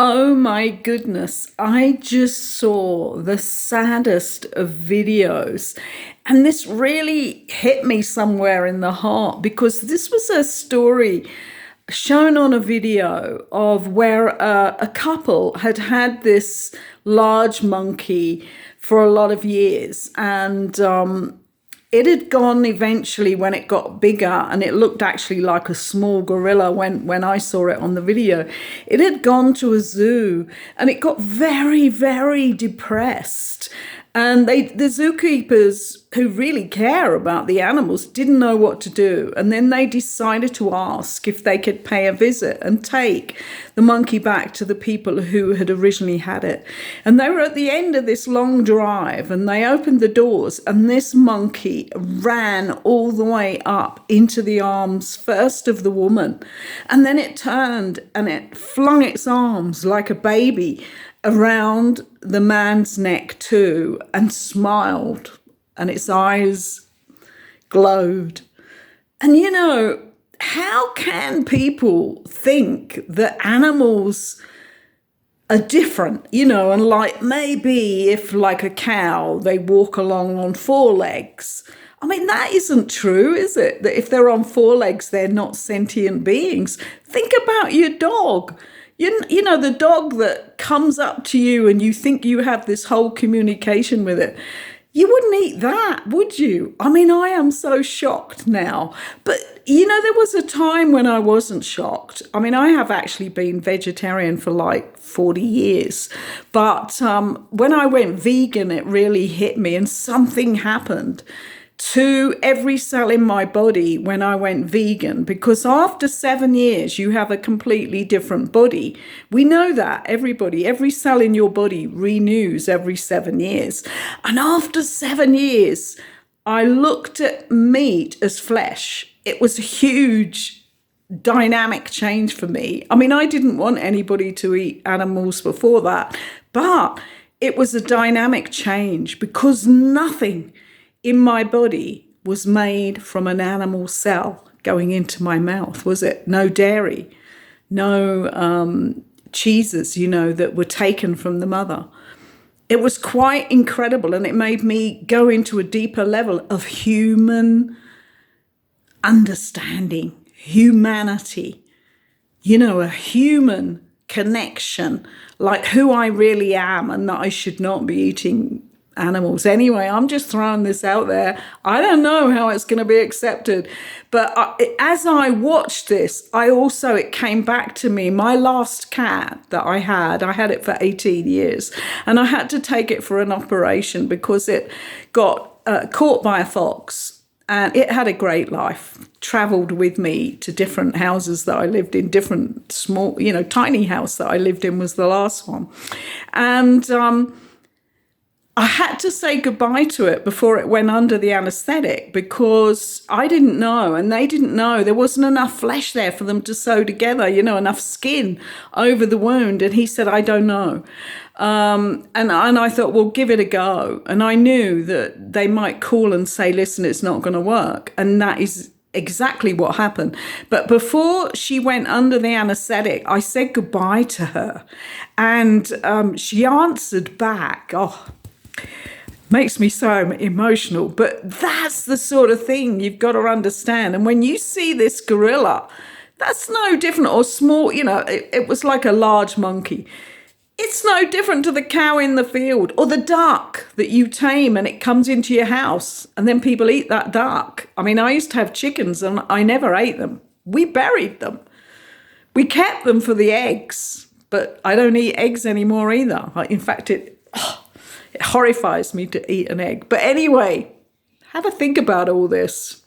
Oh my goodness. I just saw the saddest of videos. And this really hit me somewhere in the heart because this was a story shown on a video of where a couple had had this large monkey for a lot of years. And it had gone eventually when it got bigger, and it looked actually like a small gorilla when I saw it on the video. It had gone to a zoo and it got very, very depressed. And the zookeepers who really care about the animals didn't know what to do. And then they decided to ask if they could pay a visit and take the monkey back to the people who had originally had it. And they were at the end of this long drive and they opened the doors and this monkey ran all the way up into the arms first of the woman. And then it turned and it flung its arms like a baby around the man's neck too and smiled, and its eyes glowed. And how can people think that animals are different, and like maybe if like a cow, they walk along on four legs. I mean, that isn't true, is it? That if they're on four legs, they're not sentient beings. Think about your dog. You know, the dog that comes up to you and you think you have this whole communication with it. You wouldn't eat that, would you? I mean, I am so shocked now. But, there was a time when I wasn't shocked. I mean, I have actually been vegetarian for like 40 years. But when I went vegan, it really hit me and something happened to every cell in my body when I went vegan, because after 7 years, you have a completely different body. We know that, everybody, every cell in your body renews every 7 years. And after 7 years, I looked at meat as flesh. It was a huge dynamic change for me. I mean, I didn't want anybody to eat animals before that, but it was a dynamic change because nothing in my body was made from an animal cell going into my mouth, was it? No dairy, no cheeses, that were taken from the mother. It was quite incredible, and it made me go into a deeper level of human understanding, humanity, a human connection, like who I really am, and that I should not be eating animals. Anyway, I'm just throwing this out there. I don't know how it's going to be accepted. But as I watched this, it came back to me. My last cat that I had it for 18 years. And I had to take it for an operation because it got caught by a fox. And it had a great life, traveled with me to different houses that I lived in, different small, tiny house that I lived in was the last one. And I had to say goodbye to it before it went under the anesthetic because I didn't know and they didn't know. There wasn't enough flesh there for them to sew together, enough skin over the wound. And he said, I don't know. And I thought, well, give it a go. And I knew that they might call and say, listen, it's not going to work. And that is exactly what happened. But before she went under the anesthetic, I said goodbye to her. And she answered back, makes me so emotional, but that's the sort of thing you've got to understand. And when you see this gorilla, that's no different, or small, it was like a large monkey. It's no different to the cow in the field or the duck that you tame and it comes into your house and then people eat that duck. I mean, I used to have chickens and I never ate them. We buried them. We kept them for the eggs, but I don't eat eggs anymore either. In fact, it horrifies me to eat an egg. But anyway, have a think about all this.